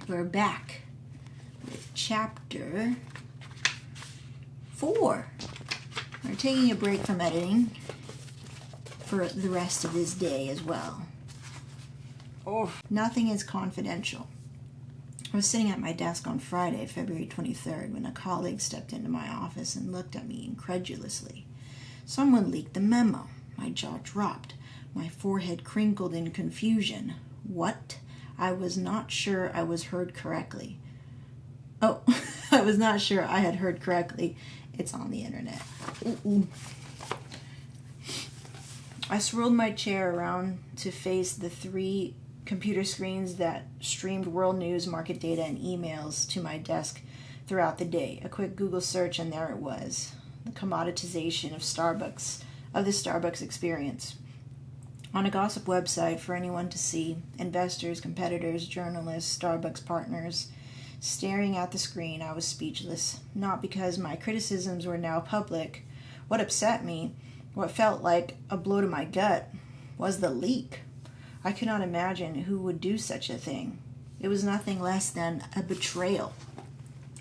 We're back with chapter 4. We're taking a break from editing for the rest of this day as well. Nothing is confidential. I was sitting at my desk on Friday, February 23rd, when a colleague stepped into my office and looked at me incredulously. Someone leaked the memo. My jaw dropped. My forehead crinkled in confusion. What? I was not sure I was heard correctly. Oh, I was not sure I had heard correctly. It's on the internet. Ooh. I swirled my chair around to face the 3 computer screens that streamed world news, market data, and emails to my desk throughout the day. A quick Google search, and there it was. The commoditization of the Starbucks experience. On a gossip website for anyone to see, investors, competitors, journalists, Starbucks partners, staring at the screen, I was speechless. Not because my criticisms were now public. What upset me, what felt like a blow to my gut, was the leak. I could not imagine who would do such a thing. It was nothing less than a betrayal.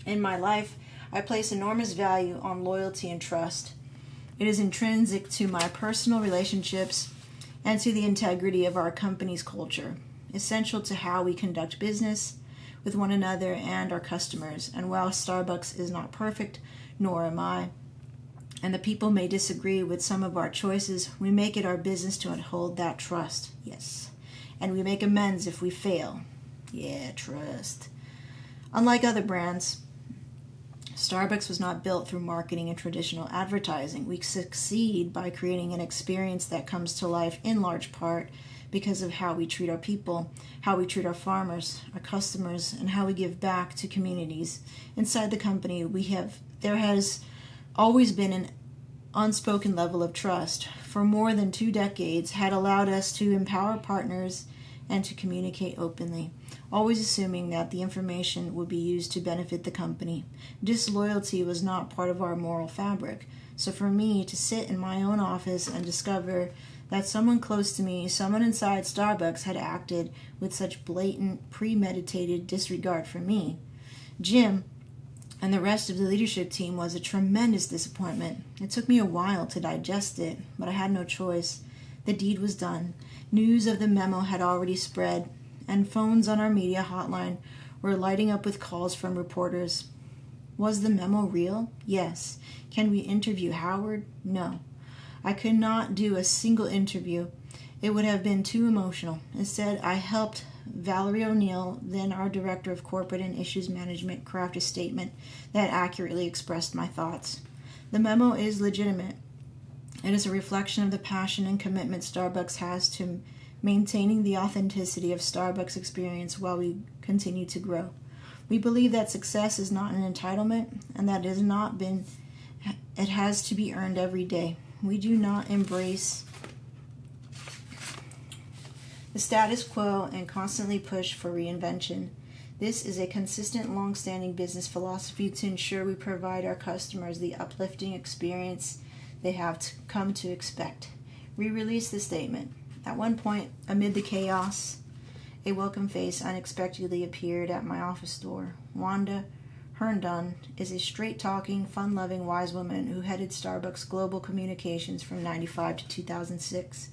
In my life, I place enormous value on loyalty and trust. It is intrinsic to my personal relationships and to the integrity of our company's culture, essential to how we conduct business with one another and our customers. And while Starbucks is not perfect, nor am I, and the people may disagree with some of our choices, we make it our business to uphold that trust. Yes. And we make amends if we fail. Yeah, trust. Unlike other brands, Starbucks was not built through marketing and traditional advertising. We succeed by creating an experience that comes to life in large part because of how we treat our people, how we treat our farmers, our customers, and how we give back to communities. Inside the company, there has always been an unspoken level of trust. For more than 2 decades, had allowed us to empower partners and to communicate openly, always assuming that the information would be used to benefit the company. Disloyalty was not part of our moral fabric. So for me to sit in my own office and discover that someone close to me, someone inside Starbucks, had acted with such blatant, premeditated disregard for me, Jim, and the rest of the leadership team, was a tremendous disappointment. It took me a while to digest it, but I had no choice. The deed was done. News of the memo had already spread, and phones on our media hotline were lighting up with calls from reporters. Was the memo real? Yes. Can we interview Howard? No. I could not do a single interview. It would have been too emotional. Instead, I helped Valerie O'Neill, then our Director of Corporate and Issues Management, craft a statement that accurately expressed my thoughts. The memo is legitimate. It is a reflection of the passion and commitment Starbucks has to maintaining the authenticity of Starbucks experience while we continue to grow. We believe that success is not an entitlement, and that it has to be earned every day. We do not embrace the status quo and constantly push for reinvention. This is a consistent, long-standing business philosophy to ensure we provide our customers the uplifting experience they have come to expect. We released the statement. At one point, amid the chaos, a welcome face unexpectedly appeared at my office door. Wanda Herndon is a straight-talking, fun-loving, wise woman who headed Starbucks Global Communications from 1995 to 2006.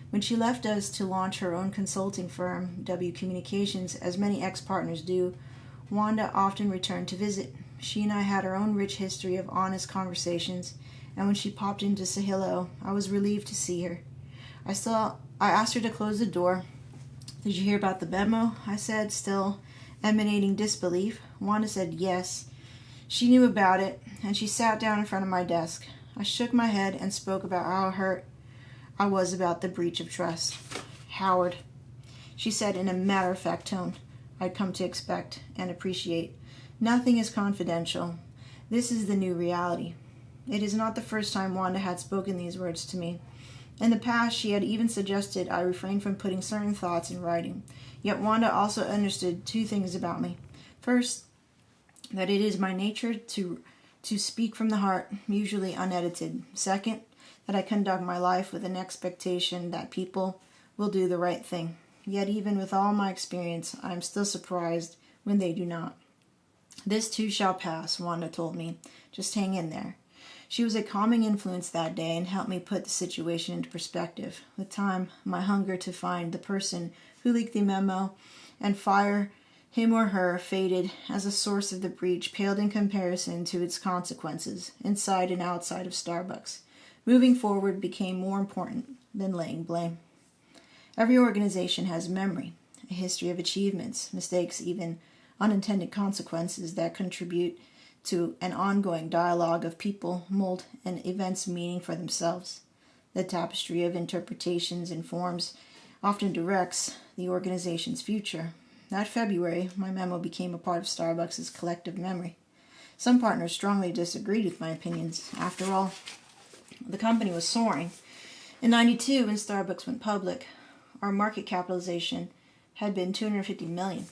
When she left us to launch her own consulting firm, W Communications, as many ex-partners do, Wanda often returned to visit. She and I had our own rich history of honest conversations, and when she popped in to say hello, I was relieved to see her. I asked her to close the door. Did you hear about the memo? I said, still emanating disbelief. Wanda said yes. She knew about it, and she sat down in front of my desk. I shook my head and spoke about how hurt I was about the breach of trust. Howard, she said in a matter-of-fact tone I'd come to expect and appreciate. Nothing is confidential. This is the new reality. It is not the first time Wanda had spoken these words to me. In the past, she had even suggested I refrain from putting certain thoughts in writing. Yet Wanda also understood 2 things about me. First, that it is my nature to speak from the heart, usually unedited. Second, that I conduct my life with an expectation that people will do the right thing. Yet even with all my experience, I am still surprised when they do not. This too shall pass, Wanda told me. Just hang in there. She was a calming influence that day and helped me put the situation into perspective. With time, my hunger to find the person who leaked the memo and fire him or her faded as the source of the breach paled in comparison to its consequences, inside and outside of Starbucks. Moving forward became more important than laying blame. Every organization has memory, a history of achievements, mistakes, even unintended consequences that contribute to an ongoing dialogue of people, mold, and events meaning for themselves. The tapestry of interpretations informs, often directs, the organization's future. That February, my memo became a part of Starbucks' collective memory. Some partners strongly disagreed with my opinions. After all, the company was soaring. In '92, when Starbucks went public, our market capitalization had been $250 million.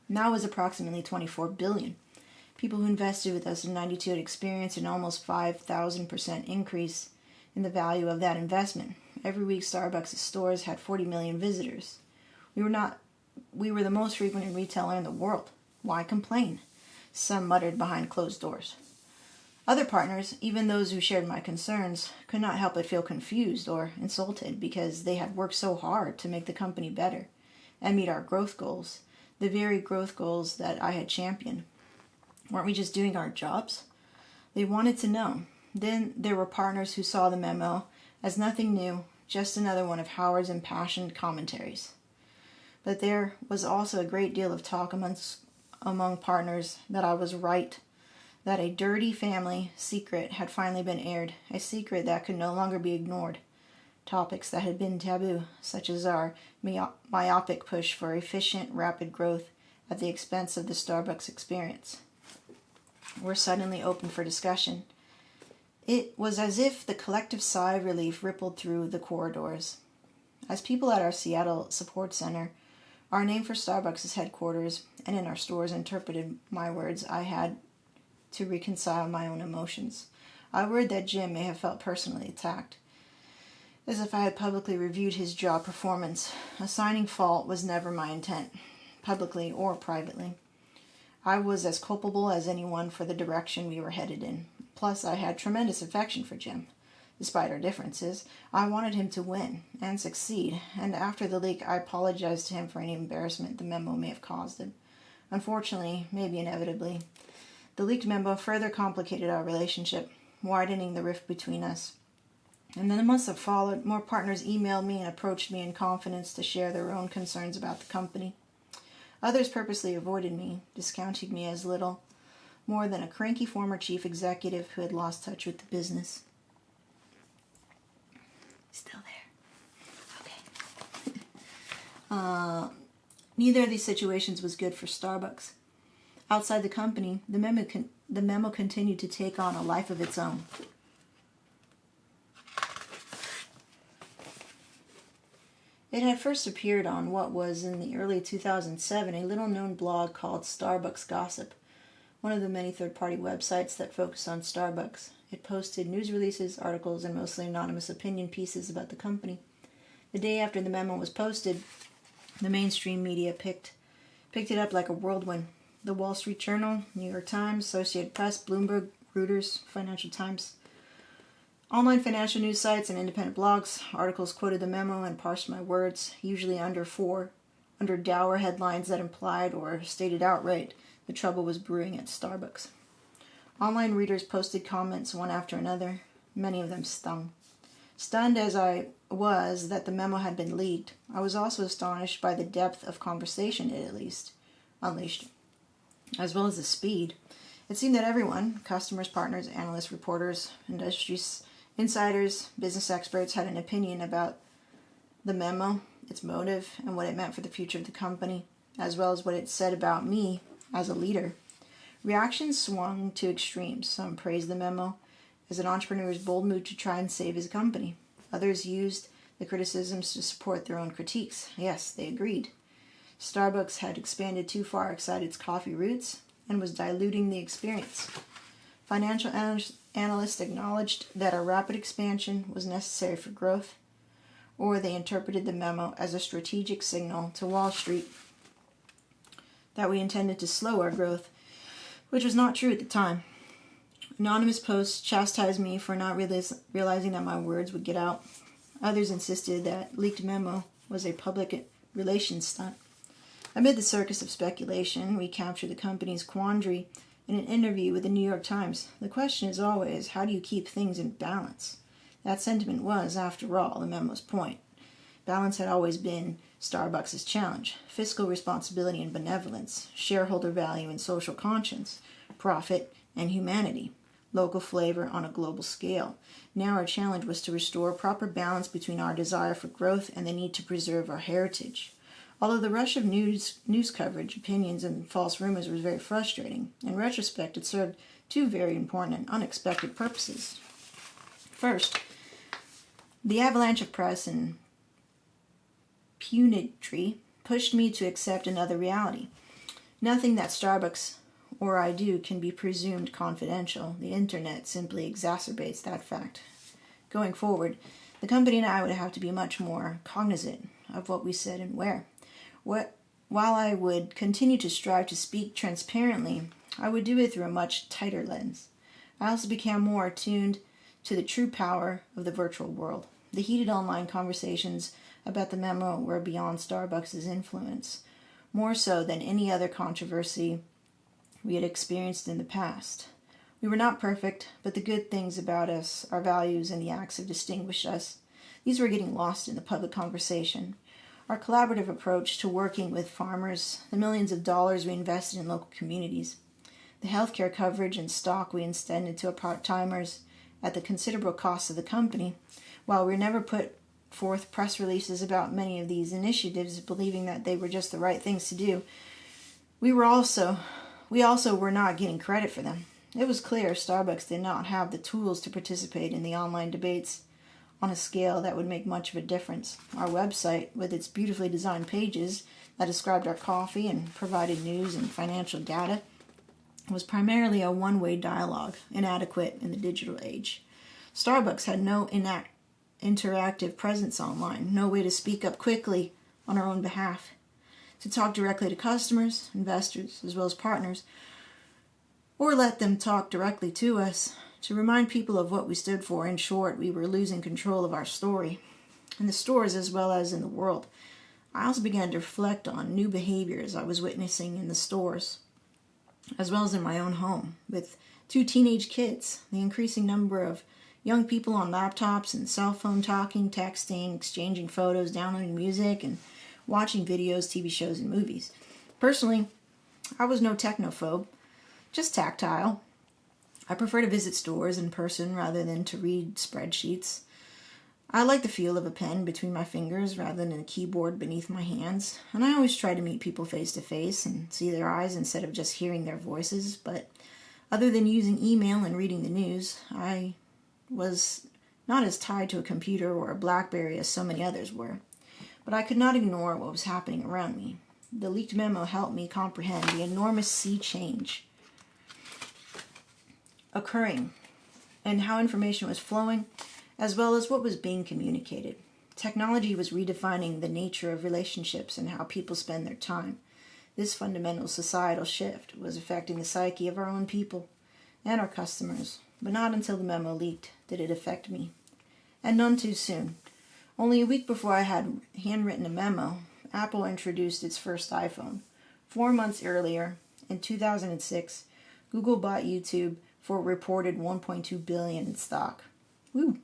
Now it was approximately $24 billion. People who invested with us in '92 had experienced an almost 5,000% increase in the value of that investment. Every week, Starbucks' stores had 40 million visitors. We were the most frequent retailer in the world. Why complain? Some muttered behind closed doors. Other partners, even those who shared my concerns, could not help but feel confused or insulted because they had worked so hard to make the company better and meet our growth goals, the very growth goals that I had championed. Weren't we just doing our jobs? They wanted to know. Then there were partners who saw the memo as nothing new, just another one of Howard's impassioned commentaries. But there was also a great deal of talk among partners that I was right, that a dirty family secret had finally been aired, a secret that could no longer be ignored. Topics that had been taboo, such as our myopic push for efficient, rapid growth at the expense of the Starbucks experience, were suddenly open for discussion. It was as if the collective sigh of relief rippled through the corridors. As people at our Seattle support center, our name for Starbucks' headquarters, and in our stores interpreted my words, I had to reconcile my own emotions. I worried that Jim may have felt personally attacked, as if I had publicly reviewed his job performance. Assigning fault was never my intent, publicly or privately. I was as culpable as anyone for the direction we were headed in. Plus, I had tremendous affection for Jim. Despite our differences, I wanted him to win and succeed, and after the leak, I apologized to him for any embarrassment the memo may have caused him. Unfortunately, maybe inevitably, the leaked memo further complicated our relationship, widening the rift between us. And in the months that followed, more partners emailed me and approached me in confidence to share their own concerns about the company. Others purposely avoided me, discounting me as little more than a cranky former chief executive who had lost touch with the business. Still there. Okay. Neither of these situations was good for Starbucks. Outside the company, the memo continued to take on a life of its own. It had first appeared on what was, in the early 2007, a little-known blog called Starbucks Gossip, one of the many third-party websites that focused on Starbucks. It posted news releases, articles, and mostly anonymous opinion pieces about the company. The day after the memo was posted, the mainstream media picked it up like a whirlwind. The Wall Street Journal, New York Times, Associated Press, Bloomberg, Reuters, Financial Times. Online financial news sites and independent blogs, articles quoted the memo and parsed my words, usually under dour headlines that implied or stated outright the trouble was brewing at Starbucks. Online readers posted comments one after another, many of them stung. Stunned as I was that the memo had been leaked, I was also astonished by the depth of conversation it at least unleashed, as well as the speed. It seemed that everyone, customers, partners, analysts, reporters, industry insiders, business experts, had an opinion about the memo, its motive, and what it meant for the future of the company, as well as what it said about me as a leader. Reactions swung to extremes. Some praised the memo as an entrepreneur's bold move to try and save his company. Others used the criticisms to support their own critiques. Yes, they agreed. Starbucks had expanded too far outside its coffee roots and was diluting the experience. Financial analysts acknowledged that a rapid expansion was necessary for growth, or they interpreted the memo as a strategic signal to Wall Street. that we intended to slow our growth, which was not true at the time. Anonymous posts chastised me for not realizing that my words would get out. Others insisted that leaked memo was a public relations stunt. Amid the circus of speculation, we captured the company's quandary in an interview with the New York Times. The question is always, how do you keep things in balance? That sentiment was, after all, the memo's point. Balance had always been Starbucks' challenge: fiscal responsibility and benevolence, shareholder value and social conscience, profit and humanity, local flavor on a global scale. Now our challenge was to restore proper balance between our desire for growth and the need to preserve our heritage. Although the rush of news coverage, opinions, and false rumors was very frustrating, in retrospect it served two very important and unexpected purposes. First, the avalanche of press and punitry pushed me to accept another reality. Nothing that Starbucks or I do can be presumed confidential. The internet simply exacerbates that fact. Going forward, the company and I would have to be much more cognizant of what we said and where. While I would continue to strive to speak transparently, I would do it through a much tighter lens. I also became more attuned to the true power of the virtual world. The heated online conversations about the memo were beyond Starbucks' influence, more so than any other controversy we had experienced in the past. We were not perfect, but the good things about us, our values, and the acts that distinguished us, these were getting lost in the public conversation. Our collaborative approach to working with farmers, the millions of dollars we invested in local communities, the healthcare coverage and stock we extended to our part-timers at the considerable cost of the company, while we never put forth press releases about many of these initiatives, believing that they were just the right things to do, we also were not getting credit for them. It was clear Starbucks did not have the tools to participate in the online debates on a scale that would make much of a difference. Our website, with its beautifully designed pages that described our coffee and provided news and financial data, was primarily a one-way dialogue, inadequate in the digital age. Starbucks had no interactive presence online, no way to speak up quickly on our own behalf, to talk directly to customers, investors, as well as partners, or let them talk directly to us, to remind people of what we stood for. In short, we were losing control of our story, in the stores as well as in the world. I also began to reflect on new behaviors I was witnessing in the stores, as well as in my own home, with 2 teenage kids, the increasing number of young people on laptops and cell phone talking, texting, exchanging photos, downloading music, and watching videos, TV shows, and movies. Personally, I was no technophobe, just tactile. I prefer to visit stores in person rather than to read spreadsheets. I like the feel of a pen between my fingers rather than a keyboard beneath my hands, and I always try to meet people face to face and see their eyes instead of just hearing their voices. But other than using email and reading the news, I was not as tied to a computer or a BlackBerry as so many others were. But I could not ignore what was happening around me. The leaked memo helped me comprehend the enormous sea change occurring and how information was flowing, as well as what was being communicated. Technology was redefining the nature of relationships and how people spend their time. This fundamental societal shift was affecting the psyche of our own people and our customers, but not until the memo leaked did it affect me. And none too soon. Only a week before I had handwritten a memo, Apple introduced its first iPhone. 4 months earlier, in 2006, Google bought YouTube for a reported $1.2 billion in stock. Woo!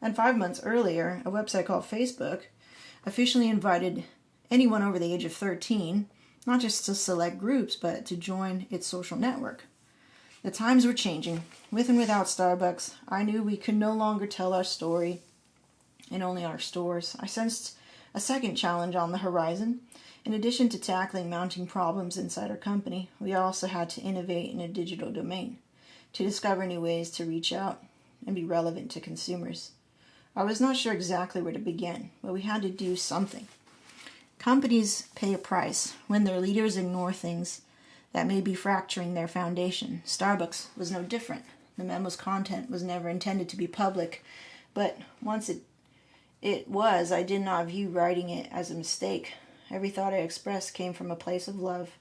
And 5 months earlier, a website called Facebook officially invited anyone over the age of 13, not just to select groups, but to join its social network. The times were changing. With and without Starbucks, I knew we could no longer tell our story in only our stores. I sensed a second challenge on the horizon. In addition to tackling mounting problems inside our company, we also had to innovate in a digital domain, to discover new ways to reach out and be relevant to consumers. I was not sure exactly where to begin, but we had to do something. Companies pay a price when their leaders ignore things that may be fracturing their foundation. Starbucks was no different. The memo's content was never intended to be public, but once it was, I did not view writing it as a mistake. Every thought I expressed came from a place of love.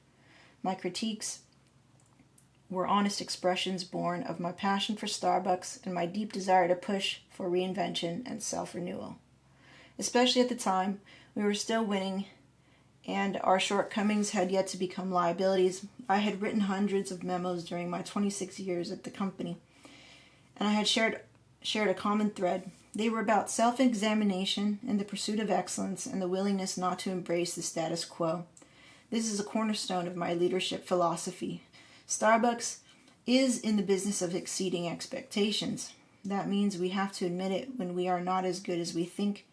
My critiques were honest expressions born of my passion for Starbucks and my deep desire to push for reinvention and self-renewal. Especially at the time, we were still winning and our shortcomings had yet to become liabilities. I had written hundreds of memos during my 26 years at the company, and I had shared a common thread. They were about self-examination and the pursuit of excellence and the willingness not to embrace the status quo. This is a cornerstone of my leadership philosophy. Starbucks is in the business of exceeding expectations. That means we have to admit it when we are not as good as we think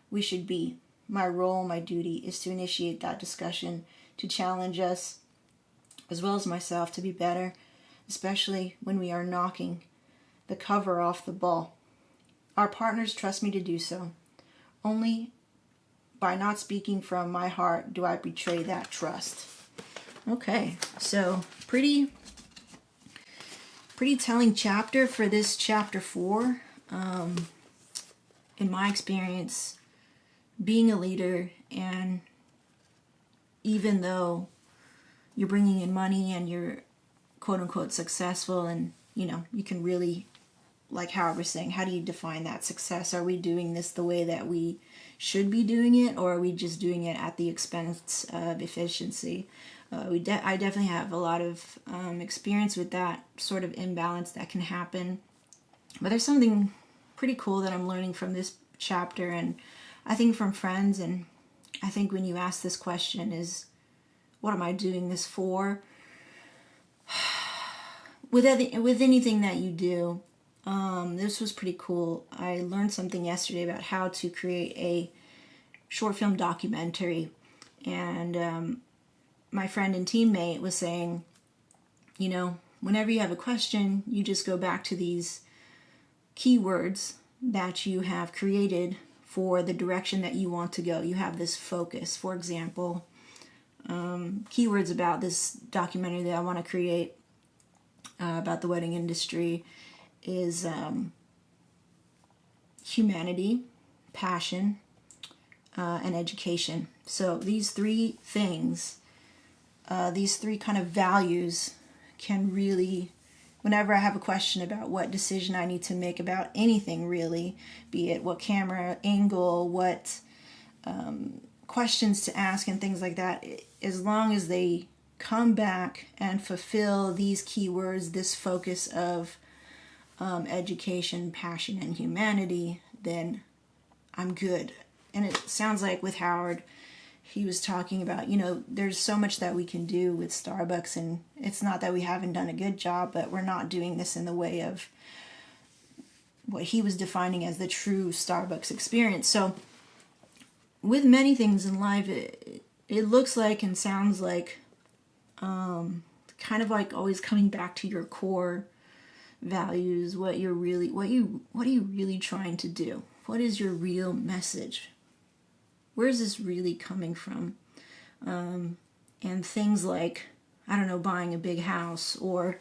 we should be. My role, my duty, is to initiate that discussion, to challenge us, as well as myself, to be better, especially when we are knocking the cover off the ball. Our partners trust me to do so. Only by not speaking from my heart do I betray that trust. Okay, so pretty telling chapter for this chapter 4. In my experience, being a leader, and even though you're bringing in money and you're quote-unquote successful, and you can really, like Howard was saying, how do you define that success? Are we doing this the way that we should be doing it, or are we just doing it at the expense of efficiency? I definitely have a lot of experience with that sort of imbalance that can happen. But there's something pretty cool that I'm learning from this chapter, and I think from friends, and I think when you ask this question is, what am I doing this for? With anything that you do, this was pretty cool. I learned something yesterday about how to create a short film documentary, and my friend and teammate was saying, whenever you have a question, you just go back to these keywords that you have created for the direction that you want to go. You have this focus. For example, keywords about this documentary that I want to create about the wedding industry is humanity, passion, and education. So these three things, these three kind of values can really, whenever I have a question about what decision I need to make about anything really, be it what camera angle, what questions to ask and things like that, as long as they come back and fulfill these keywords, this focus of education, passion, and humanity, then I'm good. And it sounds like with Howard, he was talking about, there's so much that we can do with Starbucks, and it's not that we haven't done a good job, but we're not doing this in the way of what he was defining as the true Starbucks experience. So with many things in life, it looks like and sounds like kind of like always coming back to your core values, what are you really trying to do? What is your real message? Where is this really coming from? And things like, buying a big house, or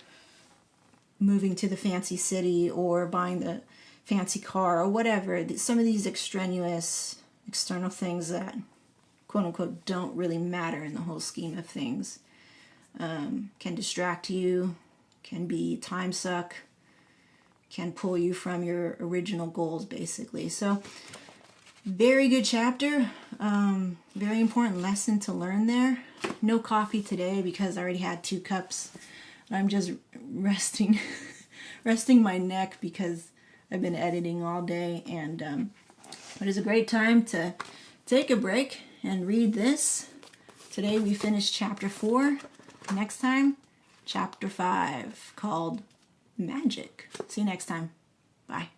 moving to the fancy city, or buying the fancy car, or whatever. Some of these extraneous external things that, quote unquote, don't really matter in the whole scheme of things, can distract you, can be time suck, can pull you from your original goals, basically. So very good chapter, very important lesson to learn there. No coffee today because I already had 2 cups. I'm just resting my neck because I've been editing all day, and it is a great time to take a break and read this. Today we finished chapter 4. Next time, chapter 5, called Magic. See you next time. Bye.